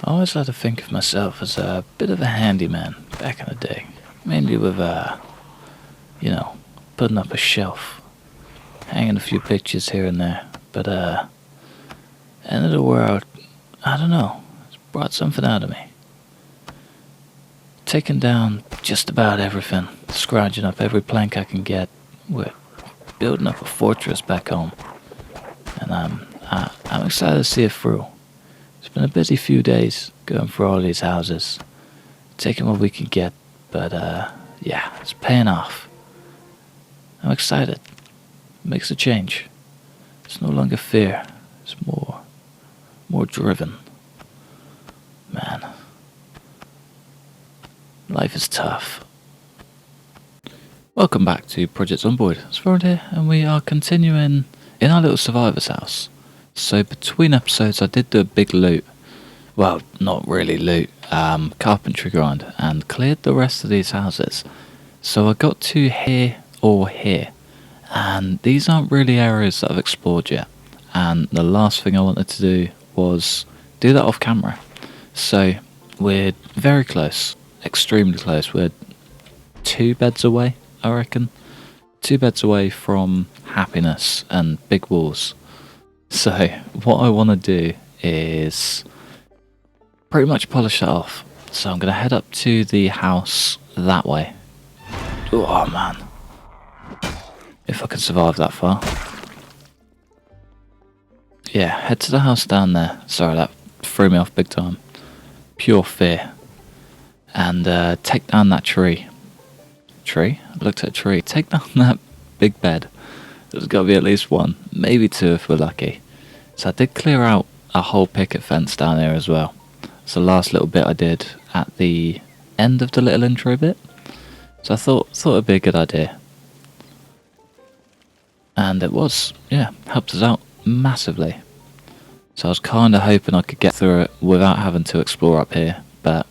I always like to think of myself as a bit of a handyman back in the day. Mainly with, putting up a shelf, hanging a few pictures here and there. But, end of the world, I don't know, it's brought something out of me. Taking down just about everything, scrounging up every plank I can get. We're building up a fortress back home. And I'm excited to see it through. It's been a busy few days going through all these houses, taking what we can get, but yeah, it's paying off. I'm excited. It makes a change. It's no longer fear. It's more driven. Man, life is tough. Welcome back to Project Zomboid. It's Ron here, and we are continuing in our little survivor's house. So between episodes I did do a big loot. Well, not really loot, carpentry grind, and cleared the rest of these houses. So I got to here or here, and these aren't really areas that I've explored yet. And the last thing I wanted to do was do that off camera. So we're very close, extremely close. We're 2 beds away, I reckon. 2 beds away from happiness and big walls. So what I want to do is pretty much polish that off. So I'm going to head up to the house that way. Oh man, if I can survive that far. Yeah, head to the house down there. Sorry, that threw me off big time. Pure fear. And take down that tree. Tree? I looked at a tree. Take down that big bed. There's got to be at least 1, maybe 2 if we're lucky. So I did clear out a whole picket fence down there as well. It's the last little bit I did at the end of the little intro bit. So I thought it'd be a good idea. And it was, yeah, helped us out massively. So I was kind of hoping I could get through it without having to explore up here. But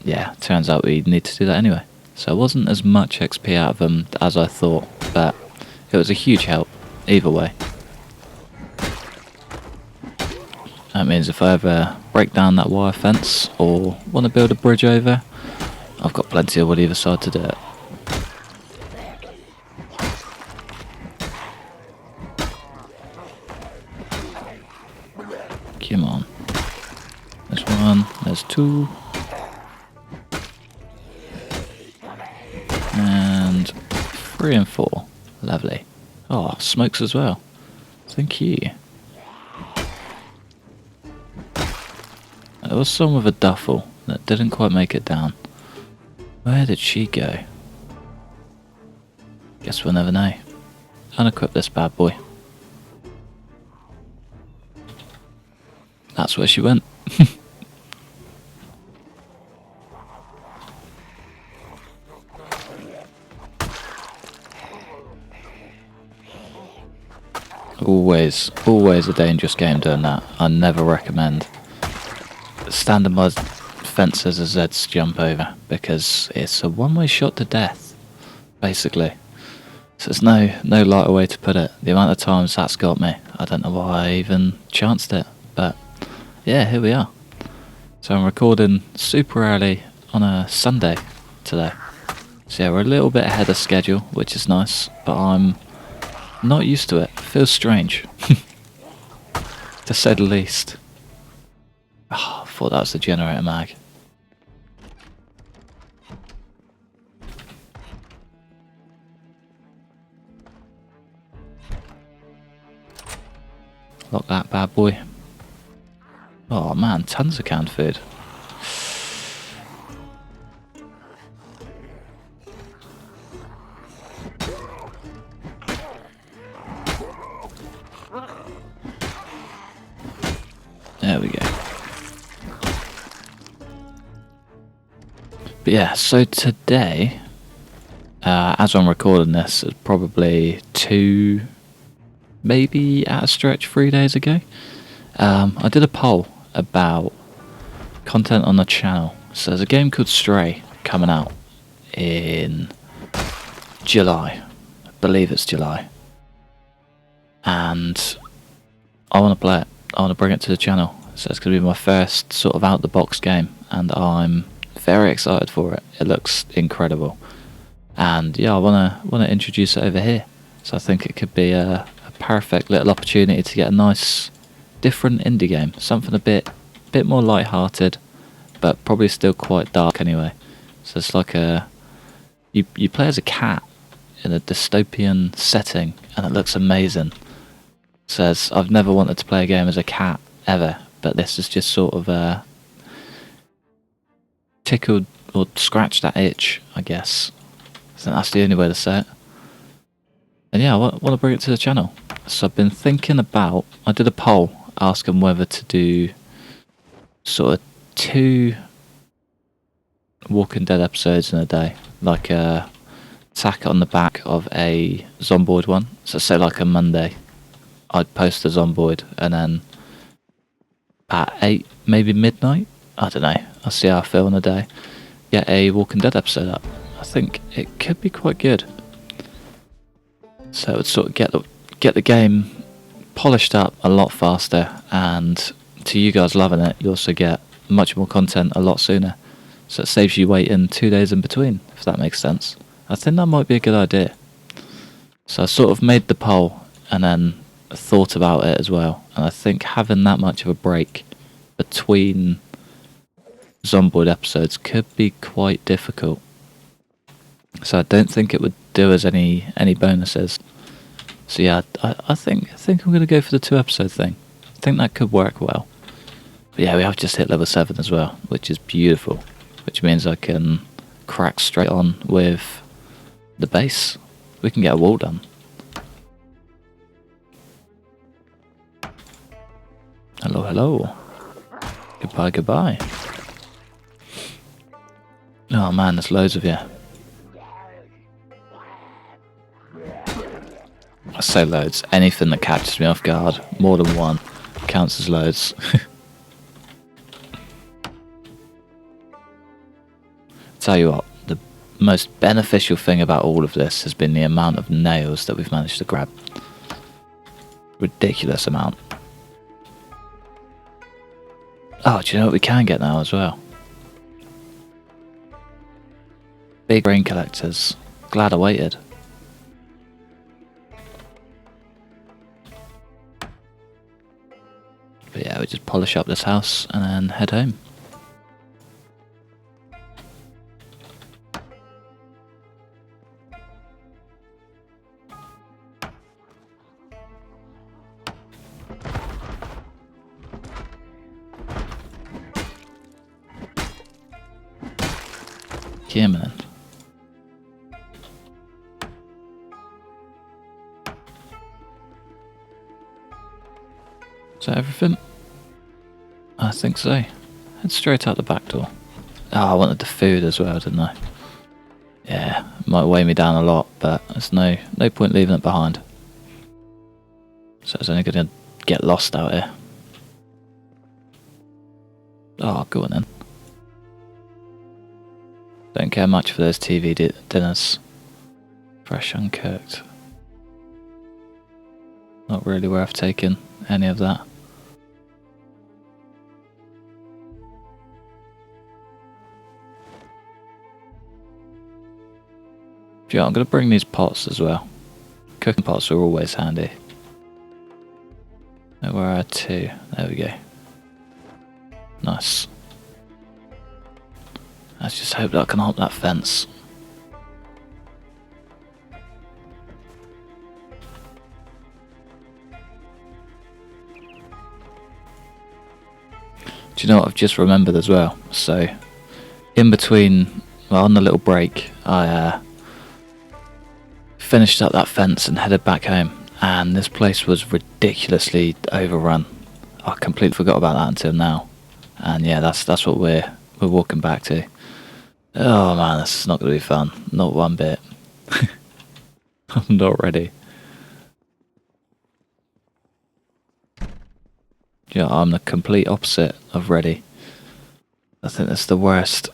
yeah, turns out we need to do that anyway. So it wasn't as much XP out of them as I thought, but it was a huge help, either way. That means if I ever break down that wire fence or want to build a bridge over, I've got plenty of wood either side to do it. Come on. There's 1, there's 2. And 3 and 4. Lovely. Oh, smokes as well. Thank you. There was some with a duffel that didn't quite make it down. Where did she go? Guess we'll never know. Unequip this bad boy. That's where she went. Always a dangerous game doing that. I never recommend standardized fences as Zeds jump over, because it's a one-way shot to death, basically. So there's no lighter way to put it. The amount of times that's got me, I don't know why I even chanced it, but yeah, here we are. So I'm recording super early on a Sunday today. So yeah, we're a little bit ahead of schedule, which is nice, but I'm not used to it. It feels strange, to say the least. Oh, I thought that was the generator mag. Lock that bad boy. Oh man, tons of canned food. There we go. But yeah, so today, as I'm recording this, it's probably 2, maybe at a stretch 3 days ago. I did a poll about content on the channel. So there's a game called Stray coming out in July. I believe it's July. And I want to play it. I want to bring it to the channel. So it's going to be my first sort of out-the-box game, and I'm very excited for it. It looks incredible. And yeah, I wanna introduce it over here. So I think it could be a perfect little opportunity to get a nice, different indie game. Something a bit more light-hearted, but probably still quite dark anyway. So it's like you play as a cat in a dystopian setting, and it looks amazing. It says, I've never wanted to play a game as a cat ever, but this is just sort of tickled or scratched that itch, I guess. I think that's the only way to say it. And yeah, I want to bring it to the channel. So I've been thinking about, I did a poll asking whether to do sort of 2 Walking Dead episodes in a day, like tack it on the back of a Zomboid one. So say like a Monday, I'd post the Zomboid, and then at 8, maybe midnight, I don't know, I'll see how I feel in a day, get a Walking Dead episode up. I think it could be quite good. So it would sort of get the game polished up a lot faster, and to you guys loving it, you also get much more content a lot sooner. So it saves you waiting 2 days in between, if that makes sense. I think that might be a good idea. So I sort of made the poll and then thought about it as well, and I think having that much of a break between Zomboid episodes could be quite difficult. So I don't think it would do us any bonuses. So yeah, I think I'm going to go for the 2 episode thing. I think that could work well. But yeah, we have just hit level 7 as well, which is beautiful. Which means I can crack straight on with the base. We can get a wall done. Hello, hello. Goodbye, goodbye. Oh man, there's loads of you. I say loads. Anything that catches me off guard, more than one, counts as loads. Tell you what, the most beneficial thing about all of this has been the amount of nails that we've managed to grab. Ridiculous amount. Oh, do you know what we can get now as well? Big brain collectors. Glad I waited. But yeah, we just polish up this house and then head home. Yeah, man. Is that everything? I think so. Head straight out the back door. Oh, I wanted the food as well, didn't I? Yeah, it might weigh me down a lot, but there's no point leaving it behind. So it's only going to get lost out here. Oh, go on then. Don't care much for those TV dinners. Fresh uncooked. Not really worth taking any of that. Yeah, I'm going to bring these pots as well. Cooking pots are always handy. There were 2. There we go. Nice. Let's just hope that I can hop that fence. Do you know what I've just remembered as well? So, in between, well, on the little break, I finished up that fence and headed back home, and this place was ridiculously overrun. I completely forgot about that until now, and yeah, that's what we're walking back to. Oh man, this is not going to be fun. Not one bit. I'm not ready. Yeah, I'm the complete opposite of ready. I think that's the worst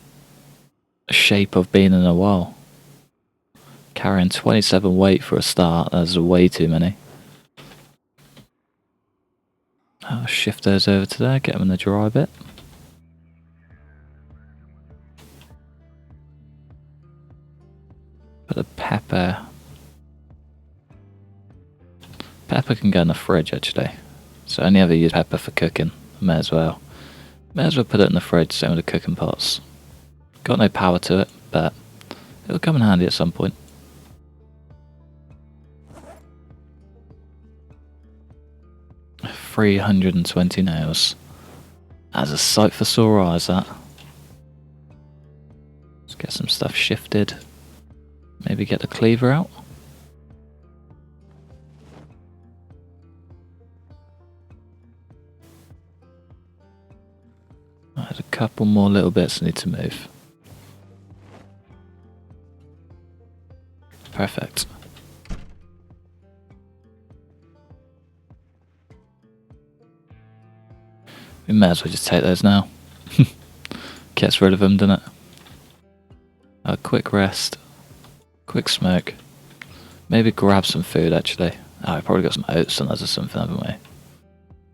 shape I've been in a while. Carrying 27 weight for a start, that's way too many. I'll shift those over to there, get them in the dry bit. Put the pepper. Pepper can go in the fridge actually. So I only ever use pepper for cooking. May as well. May as well put it in the fridge, same with the cooking pots. Got no power to it, but it'll come in handy at some point. $320 nails. That's a sight for sore eyes, that. Let's get some stuff shifted. Maybe get the cleaver out. There's a couple more little bits I need to move. Perfect. We may as well just take those now. Gets rid of them, doesn't it? A quick rest. Quick smoke. Maybe grab some food actually. Oh, I've probably got some oats and or something, haven't we?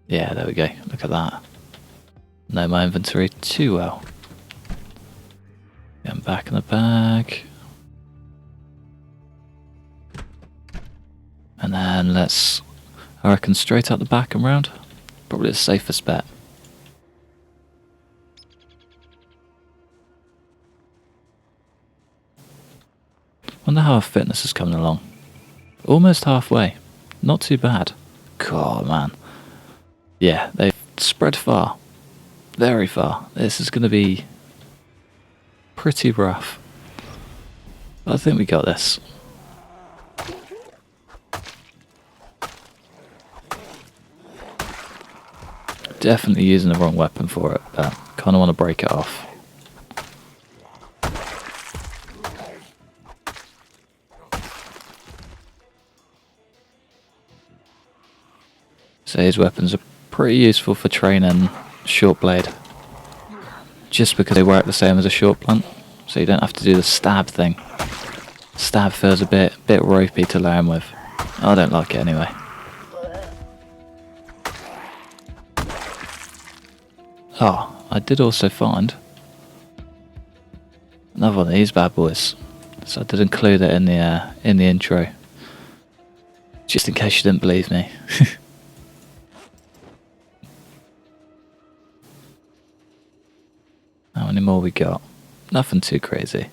Yeah, there we go. Look at that. Know my inventory too well. Get them back in the bag. And then let's, I reckon, straight out the back and round. Probably the safest bet. Wonder how our fitness is coming along. Almost halfway. Not too bad. God, man. Yeah, they've spread far. Very far. This is going to be pretty rough. But I think we got this. Definitely using the wrong weapon for it, but kind of want to break it off. So these weapons are pretty useful for training short blade. Just because they work the same as a short blunt, so you don't have to do the stab thing. Stab feels a bit ropey to learn with. I don't like it anyway. Oh, I did also find another one of these bad boys. So I did include it in the intro, just in case you didn't believe me. How many more we got? Nothing too crazy.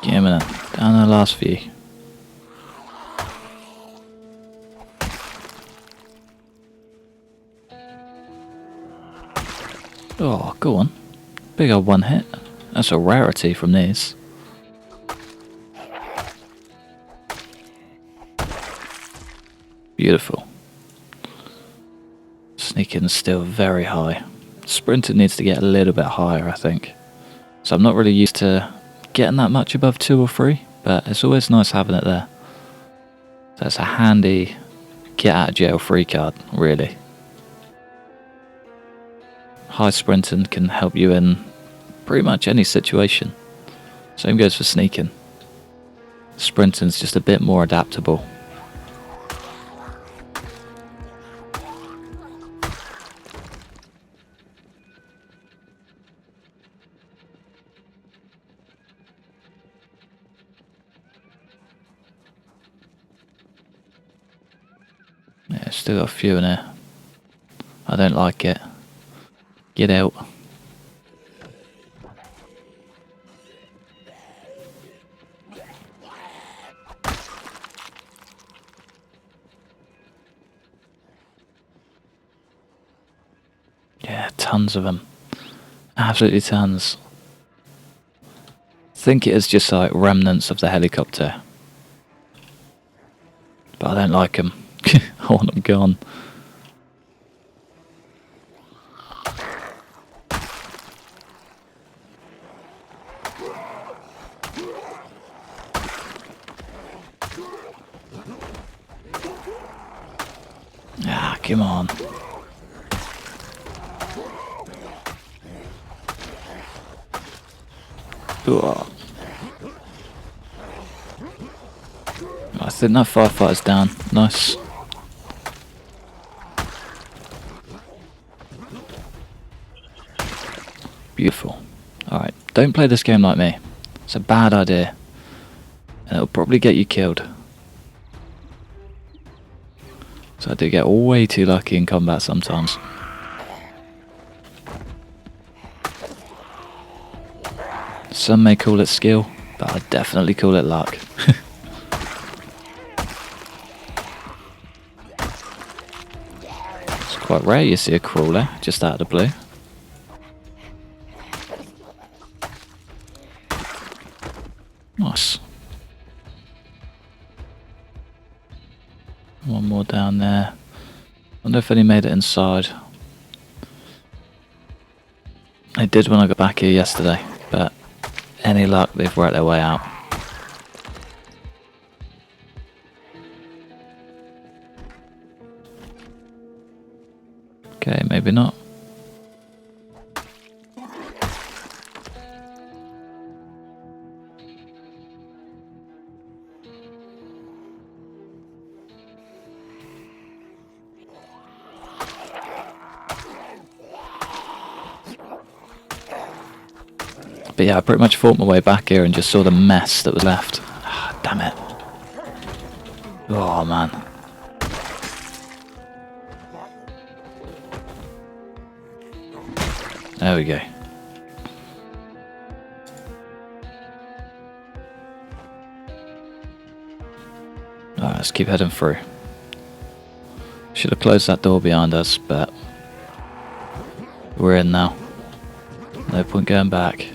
Give me that. Down the last few. Oh, go on. Big old one hit. That's a rarity from these. Beautiful. Sneaking still very high. Sprinting needs to get a little bit higher, I think. So I'm not really used to getting that much above 2 or 3, but it's always nice having it there. That's a handy get out of jail free card, really. High sprinting can help you in pretty much any situation. Same goes for sneaking. Sprinting's just a bit more adaptable. Yeah, still got a few in here. I don't like it. Get out. Yeah, tons of them. Absolutely tons. I think it is just like remnants of the helicopter. But I don't like them. I want them gone. Knock him on. Ugh. I think that firefighter's down. Nice. Beautiful. Alright, don't play this game like me. It's a bad idea. And it'll probably get you killed. So I do get way too lucky in combat sometimes. Some may call it skill, but I definitely call it luck. It's quite rare you see a crawler just out of the blue. Nice. One more down there. Wonder if any made it inside. They did when I got back here yesterday, but any luck they've worked their way out. Okay, maybe not. But yeah, I pretty much fought my way back here and just saw the mess that was left. Ah, damn it. Oh man. There we go. Alright, let's keep heading through. Should have closed that door behind us, but we're in now. No point going back.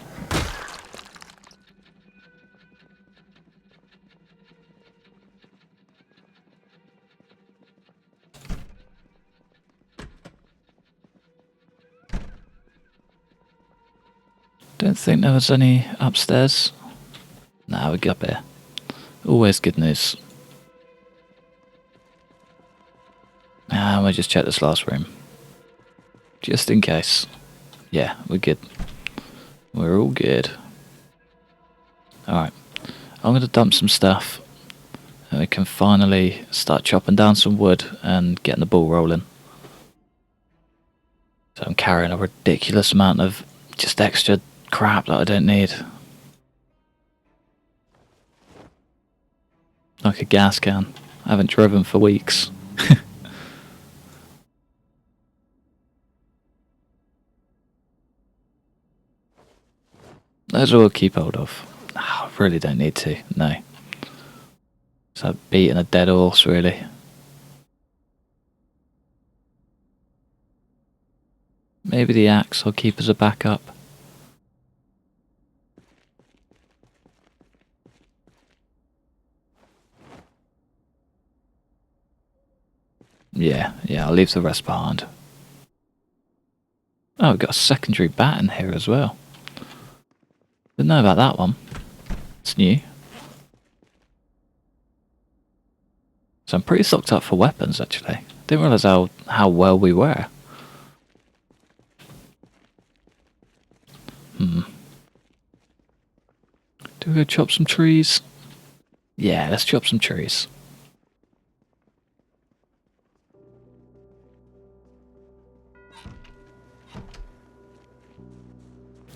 Don't think there was any upstairs. Nah, we get up here. Always good news. And we'll just check this last room. Just in case. Yeah, we're good. We're all good. Alright. I'm going to dump some stuff. And we can finally start chopping down some wood and getting the ball rolling. So I'm carrying a ridiculous amount of just extra crap that I don't need. Like a gas can. I haven't driven for weeks. Those we'll keep hold of. Oh, I really don't need to, no. It's like beating a dead horse, really. Maybe the axe I'll keep as a backup. Yeah, I'll leave the rest behind. Oh, we've got a secondary bat in here as well. Didn't know about that one. It's new. So I'm pretty stocked up for weapons, actually. Didn't realise how well we were. Do we go chop some trees? Yeah, let's chop some trees.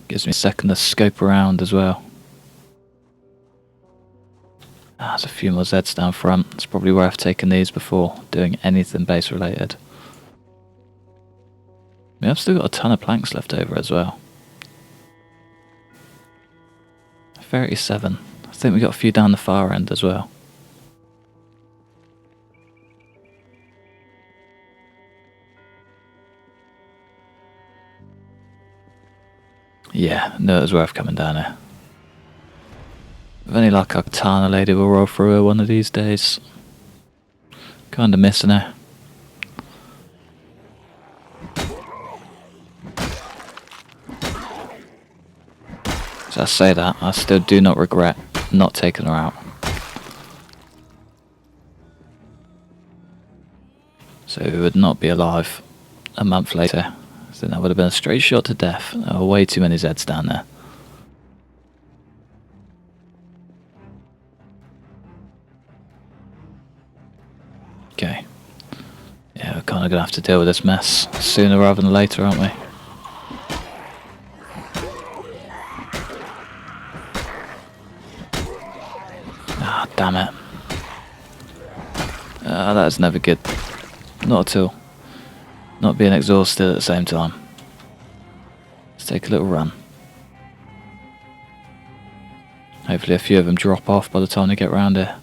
Gives me a second to scope around as well. There's a few more Zeds down front. It's probably worth taking these before doing anything base related. I've still got a ton of planks left over as well. 37. I think we got a few down the far end as well. Yeah, no, it was worth coming down here. With any luck, our Katana lady will roll through her one of these days. Kinda missing her. So I say that, I still do not regret not taking her out. So we would not be alive a month later. So that would have been a straight shot to death. There are way too many Zeds down there. Okay. Yeah, we're kind of going to have to deal with this mess sooner rather than later, aren't we? Ah, damn it. That's never good. Not at all. Not being exhausted at the same time. Let's take a little run. Hopefully a few of them drop off by the time they get round here.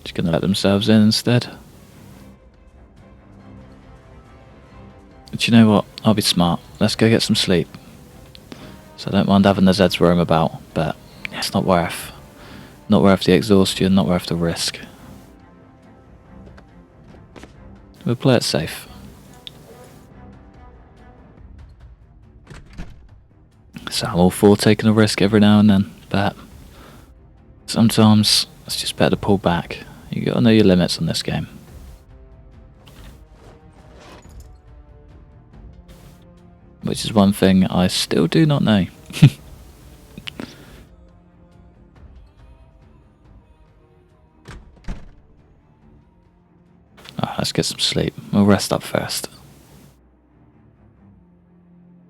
Just gonna let themselves in instead. But you know what? I'll be smart. Let's go get some sleep. So I don't mind having the Zeds roam about, but it's not worth. Not worth the exhaustion, not worth the risk. We'll play it safe. So I'm all for taking a risk every now and then, but sometimes it's just better to pull back. You gotta know your limits on this game. Which is one thing I still do not know. Alright, let's get some sleep. We'll rest up first.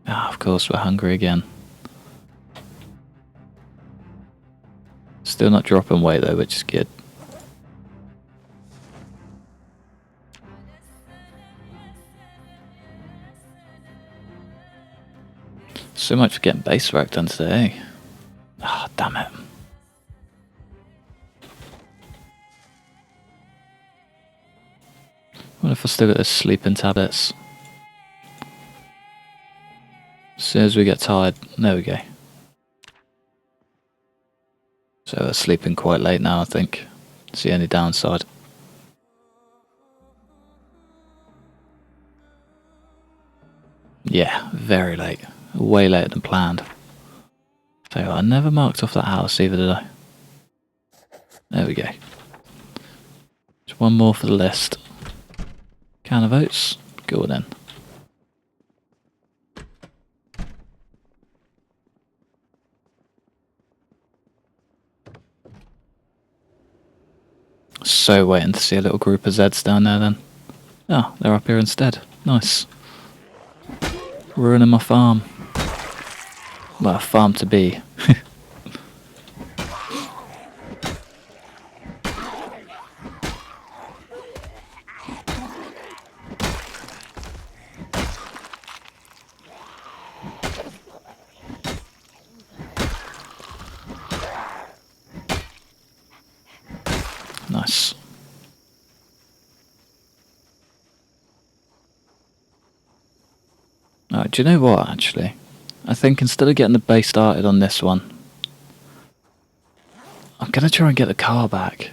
Ah, of course we're hungry again. Still not dropping weight though, which is good. So much for getting base work done today. Ah, damn it. What if I still got those sleeping tablets? As soon as we get tired, there we go. So we're sleeping quite late now, I think. It's the only downside. Yeah, very late. Way later than planned. So I never marked off that house either, did I? There we go. Just one more for the list. Can of oats. Go on then. So waiting to see a little group of Zeds down there then. Oh, they're up here instead. Nice. Ruining my farm. Well, farm to be. Nice. Alright, do you know what actually? I think instead of getting the base started on this one, I'm going to try and get the car back.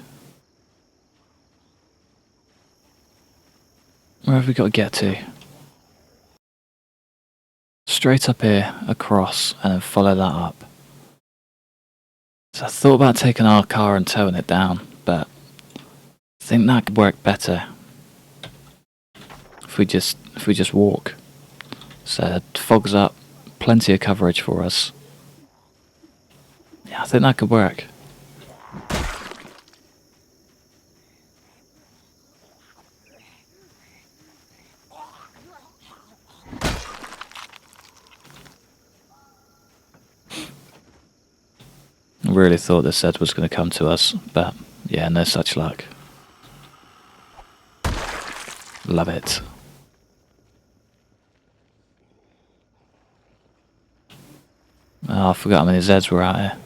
Where have we got to get to? Straight up here, across, and then follow that up. So I thought about taking our car and towing it down, but I think that could work better if we just walk. So it fogs up, plenty of coverage for us. Yeah, I think that could work. I really thought this set was going to come to us, but yeah, no such luck. Love it. Oh, I forgot how many Zeds were out here.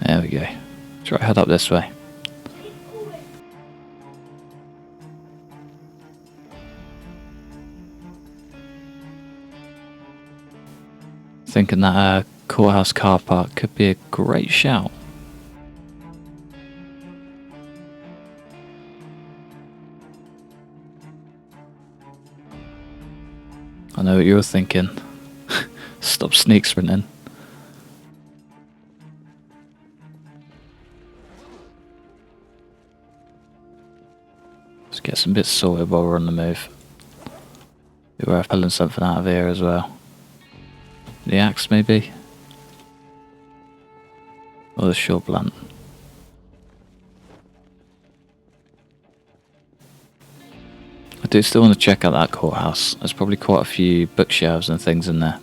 There we go. Try to head up this way. thinking that courthouse car park could be a great shout. I know what you're thinking. Stop sneak sprinting. Let's get some bits sorted while we're on the move. Be worth pulling something out of here as well. The axe maybe? Or the short blunt. I do still want to check out that courthouse. There's probably quite a few bookshelves and things in there.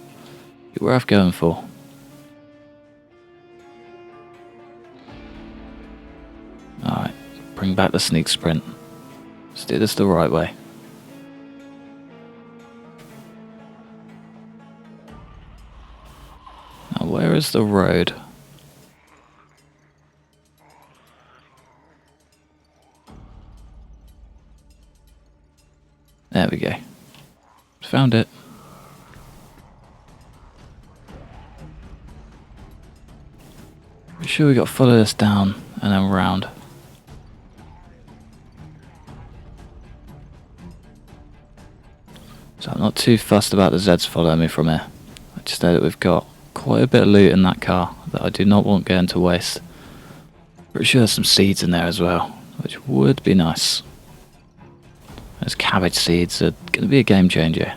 Be worth going for. Alright, bring back the sneak sprint. Let's do this the right way. Now where is the road? There we go. Found it. Be sure we got to follow this down and then round. So I'm not too fussed about the Zeds following me from here. I just know that we've got quite a bit of loot in that car that I do not want going to waste. Pretty sure there's some seeds in there as well, which would be nice. Those cabbage seeds are going to be a game changer.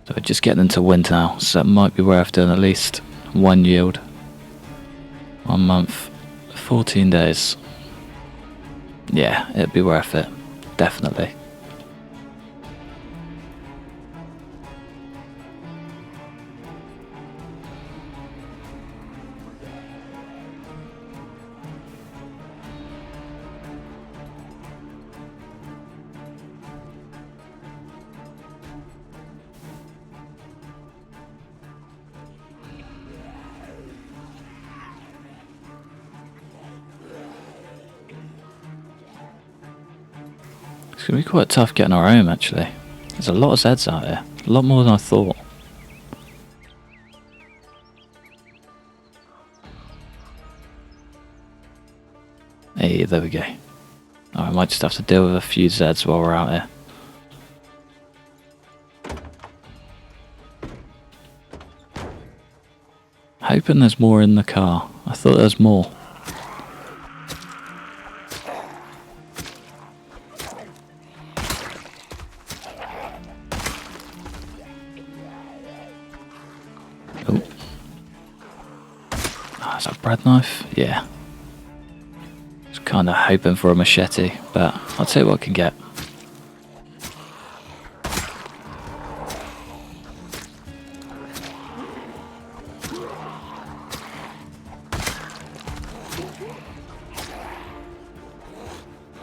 So we're just getting into winter now, so that might be worth doing at least one yield. 1 month, 14 days. Yeah, it'd be worth it. Definitely. It's going to be quite tough getting our home actually. There's a lot of Zeds out here. A lot more than I thought. Hey, there we go. Oh, I might just have to deal with a few Zeds while we're out here. Hoping there's more in the car. I thought there was more. Oh. Oh, is that a bread knife? Yeah. Just kind of hoping for a machete, but I'll tell you what I can get.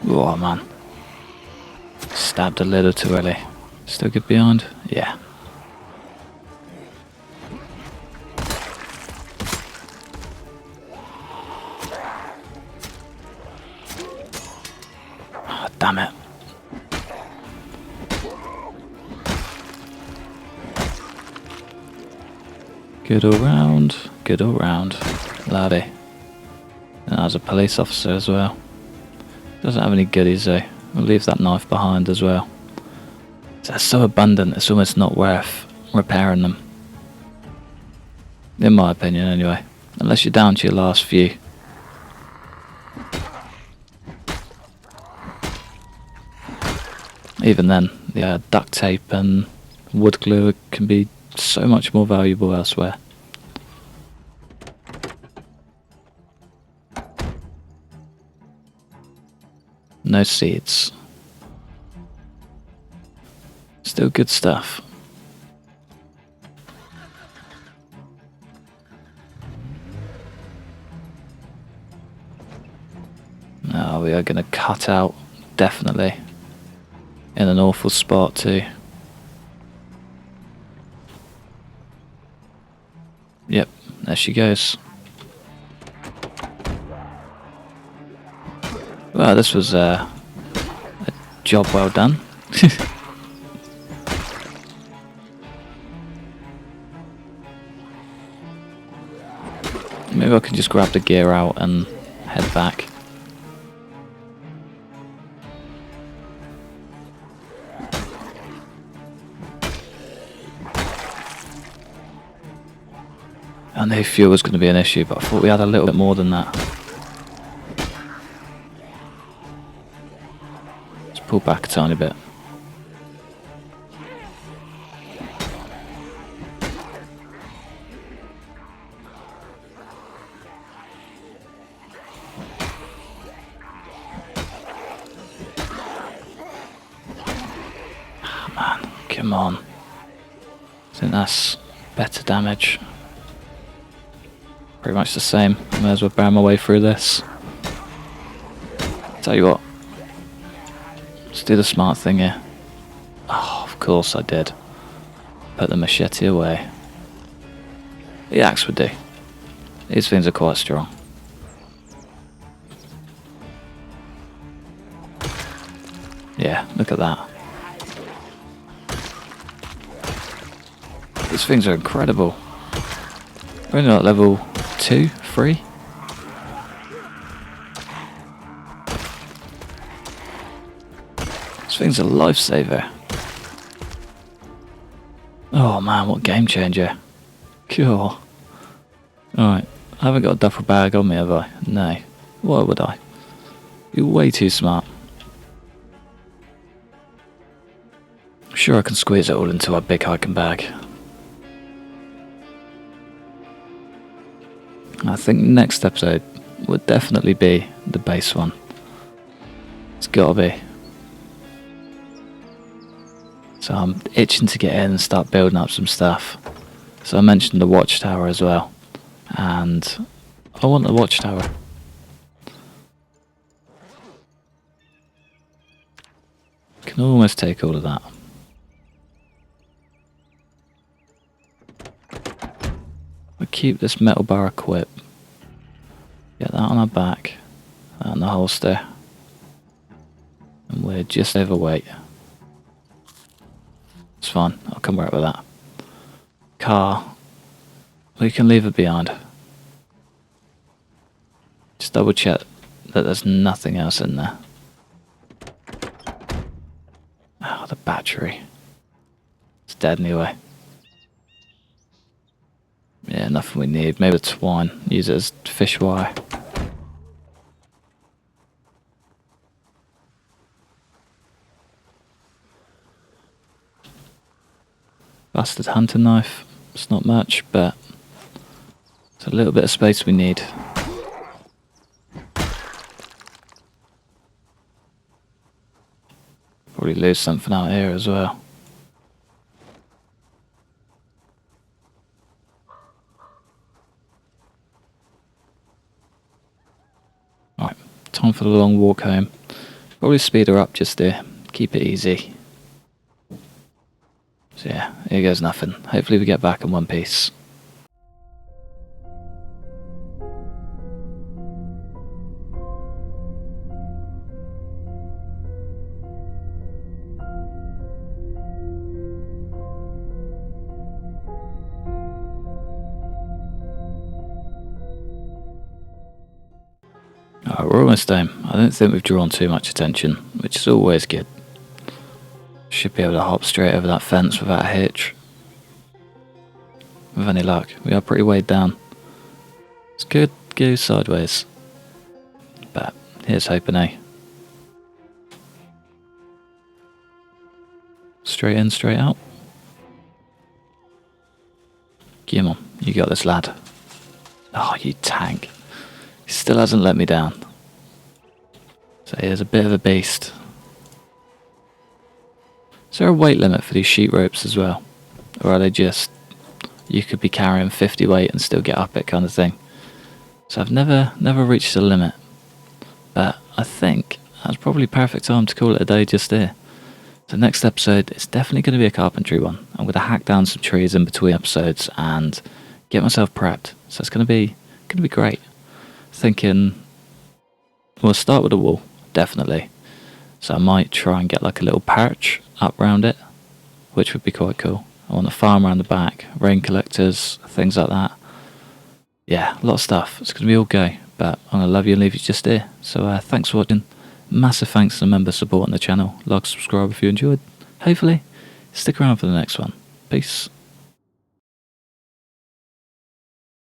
Oh man. Stabbed a little too early. Still good behind? Yeah. Oh, damn it. Good all round. Good all round. Laddie. And that was a police officer as well. Doesn't have any goodies though. We'll leave that knife behind as well. They're so abundant, it's almost not worth repairing them. In my opinion anyway. Unless you're down to your last few. Even then, the duct tape and wood glue can be so much more valuable elsewhere. No seeds. Still good stuff. Now we are going to cut out, definitely. In an awful spot too. Yep, there she goes. Well, this was a job well done. Maybe I can just grab the gear out and head back. I knew fuel was going to be an issue, but I thought we had a little bit more than that. Let's pull back a tiny bit. Ah, man, come on. I think that's better damage. Pretty much the same. I may as well burn my way through this. Tell you what. Let's do the smart thing here. Oh, of course I did. Put the machete away. The axe would do. These things are quite strong. Yeah, look at that. These things are incredible. We're only at level 2, 3. This thing's a lifesaver. Oh man, what game changer. Cool. Alright, I haven't got a duffel bag on me, have I? No. Why would I? You're way too smart. I'm sure I can squeeze it all into our big hiking bag. I think next episode would definitely be the base one. It's gotta be. So I'm itching to get in and start building up some stuff. So I mentioned the watchtower as well. And I want the watchtower. Can almost take all of that. We'll keep this metal bar equipped. Get that on our back. That on the holster. And we're just overweight. It's fine, I'll come back with that. Car. We can leave it behind. Just double check that there's nothing else in there. Oh, the battery. It's dead anyway. Yeah, nothing we need. Maybe the twine. Use it as fish wire. Bastard hunting knife. It's not much, but it's a little bit of space we need. Probably lose something out here as well. Alright, time for the long walk home. Probably speed her up just to keep it easy. So yeah, here goes nothing. Hopefully we get back in one piece. Alright, we're almost home. I don't think we've drawn too much attention, which is always good. Should be able to hop straight over that fence without a hitch. With any luck, we are pretty weighed down. It's good, go sideways. But here's hoping, eh? Straight in, straight out. Come on, you got this, lad. Oh, you tank. He still hasn't let me down. So here's a bit of a beast. Is there a weight limit for these sheet ropes as well? Or are they just, you could be carrying 50 weight and still get up it kind of thing? So I've never reached the limit. But I think that's probably perfect time to call it a day just here. So next episode is definitely going to be a carpentry one. I'm going to hack down some trees in between episodes and get myself prepped. So it's going to be great. Thinking we'll start with a wall, definitely. So I might try and get like a little perch up round it, which would be quite cool. I want a farm around the back, rain collectors, things like that. yeah, a lot of stuff. It's going to be all go, but I'm going to love you and leave you just here. So thanks for watching. Massive thanks to the members supporting the channel. Like, subscribe if you enjoyed. Hopefully, stick around for the next one. Peace.